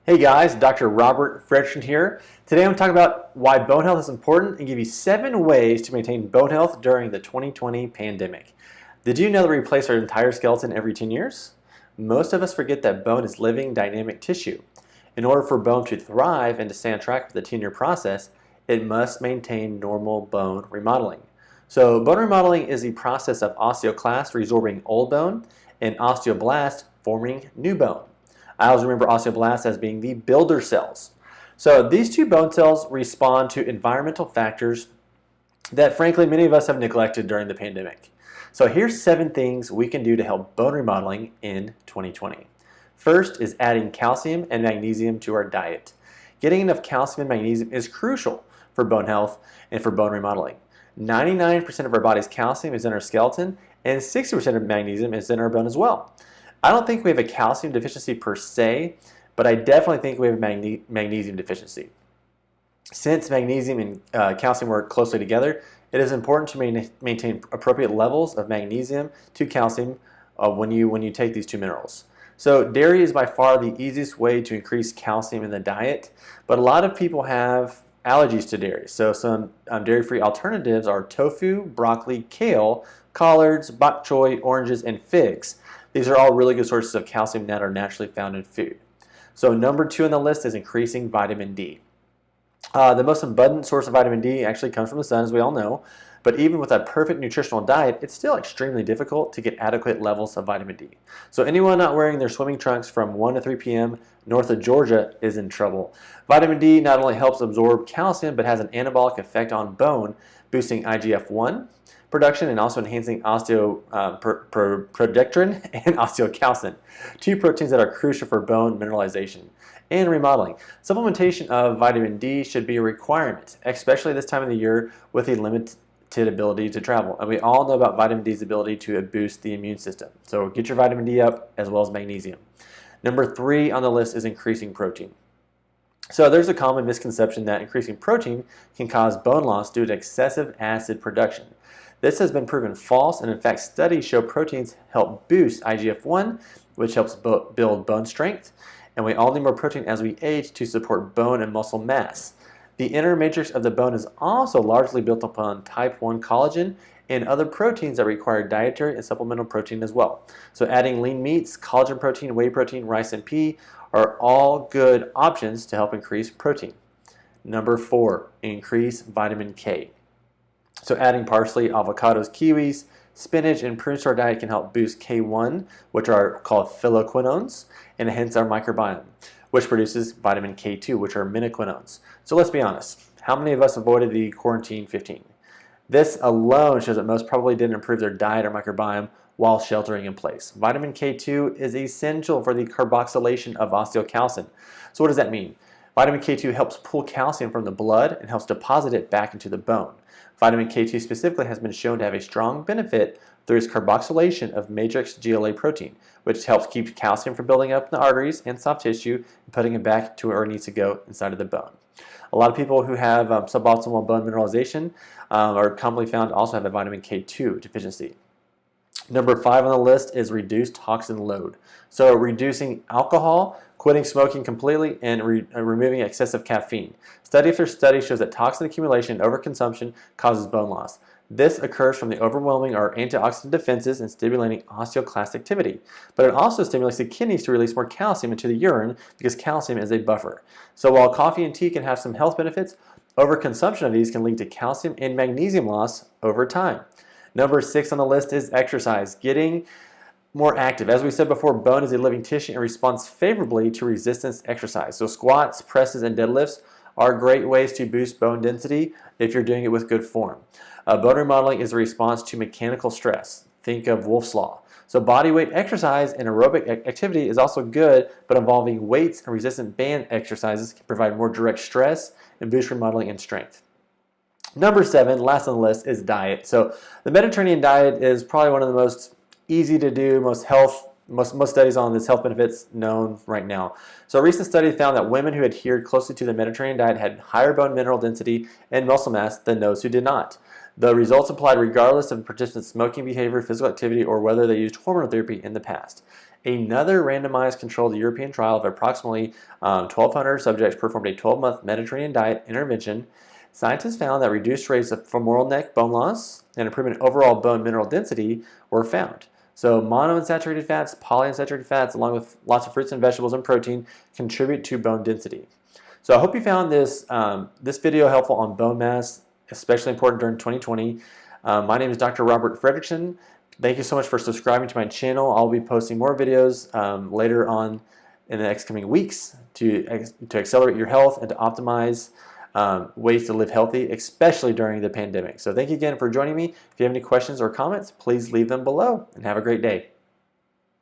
Hey guys, Dr. Robert Fredrickson here. Today I'm going to talk about why bone health is important and give you 7 ways to maintain bone health during the 2020 pandemic. Did you know that we replace our entire skeleton every 10 years? Most of us forget that bone is living, dynamic tissue. In order for bone to thrive and to stay on track with the 10-year process, it must maintain normal bone remodeling. So bone remodeling is the process of osteoclast resorbing old bone and osteoblast forming new bone. I always remember osteoblasts as being the builder cells. So these two bone cells respond to environmental factors that frankly many of us have neglected during the pandemic. So here's 7 things we can do to help bone remodeling in 2020. First is adding calcium and magnesium to our diet. Getting enough calcium and magnesium is crucial for bone health and for bone remodeling. 99% of our body's calcium is in our skeleton and 60% of magnesium is in our bone as well. I don't think we have a calcium deficiency per se, but I definitely think we have a magnesium deficiency. Since magnesium and calcium work closely together, it is important to maintain appropriate levels of magnesium to calcium when you take these two minerals. So dairy is by far the easiest way to increase calcium in the diet, but a lot of people have allergies to dairy. So some dairy-free alternatives are tofu, broccoli, kale, collards, bok choy, oranges, and figs. These are all really good sources of calcium that are naturally found in food. So number 2 on the list is increasing vitamin D. The most abundant source of vitamin D actually comes from the sun, as we all know. But even with a perfect nutritional diet, it's still extremely difficult to get adequate levels of vitamin D. So anyone not wearing their swimming trunks from 1 to 3 p.m. north of Georgia is in trouble. Vitamin D not only helps absorb calcium, but has an anabolic effect on bone, boosting IGF-1 production and also enhancing osteoprogesterone and osteocalcin, 2 proteins that are crucial for bone mineralization and remodeling. Supplementation of vitamin D should be a requirement, especially this time of the year with a limited ability to travel. And we all know about vitamin D's ability to boost the immune system. So get your vitamin D up as well as magnesium. Number 3 on the list is increasing protein. So there's a common misconception that increasing protein can cause bone loss due to excessive acid production. This has been proven false, and in fact studies show proteins help boost IGF-1, which helps build bone strength, and we all need more protein as we age to support bone and muscle mass. The inner matrix of the bone is also largely built upon type 1 collagen and other proteins that require dietary and supplemental protein as well. So adding lean meats, collagen protein, whey protein, rice, and pea are all good options to help increase protein. Number 4, increase vitamin K. So adding parsley, avocados, kiwis, spinach, and prunes to our diet can help boost K1, which are called phytoquinones, and enhance our microbiome, which produces vitamin K2, which are menaquinones. So let's be honest, how many of us avoided the quarantine 15? This alone shows that most probably didn't improve their diet or microbiome while sheltering in place. Vitamin K2 is essential for the carboxylation of osteocalcin. So what does that mean? Vitamin K2 helps pull calcium from the blood and helps deposit it back into the bone. Vitamin K2 specifically has been shown to have a strong benefit through its carboxylation of matrix GLA protein, which helps keep calcium from building up in the arteries and soft tissue and putting it back to where it needs to go inside of the bone. A lot of people who have suboptimal bone mineralization are commonly found to also have a vitamin K2 deficiency. Number 5 on the list is reduce toxin load. So reducing alcohol, quitting smoking completely, and removing excessive caffeine. Study after study shows that toxin accumulation and overconsumption causes bone loss. This occurs from the overwhelming our antioxidant defenses and stimulating osteoclast activity. But it also stimulates the kidneys to release more calcium into the urine because calcium is a buffer. So while coffee and tea can have some health benefits, overconsumption of these can lead to calcium and magnesium loss over time. Number 6 on the list is exercise, getting more active. As we said before, bone is a living tissue and responds favorably to resistance exercise. So squats, presses, and deadlifts are great ways to boost bone density if you're doing it with good form. Bone remodeling is a response to mechanical stress. Think of Wolff's Law. So body weight exercise and aerobic activity is also good, but involving weights and resistant band exercises can provide more direct stress and boost remodeling and strength. Number 7, last on the list, is diet. So the Mediterranean diet is probably one of the most easy to do, most studies on this health benefits known right now. So a recent study found that women who adhered closely to the Mediterranean diet had higher bone mineral density and muscle mass than those who did not. The results applied regardless of participants' smoking behavior, physical activity, or whether they used hormone therapy in the past. Another randomized controlled European trial of approximately 1,200 subjects performed a 12-month Mediterranean diet intervention. Scientists found that reduced rates of femoral neck bone loss and improvement in overall bone mineral density were found. So monounsaturated fats, polyunsaturated fats, along with lots of fruits and vegetables and protein, contribute to bone density. So I hope you found this video helpful on bone mass, especially important during 2020. My name is Dr. Robert Fredrickson. Thank you so much for subscribing to my channel. I'll be posting more videos later on in the next coming weeks to accelerate your health and to optimize ways to live healthy, especially during the pandemic. So thank you again for joining me. If you have any questions or comments, please leave them below, and have a great day.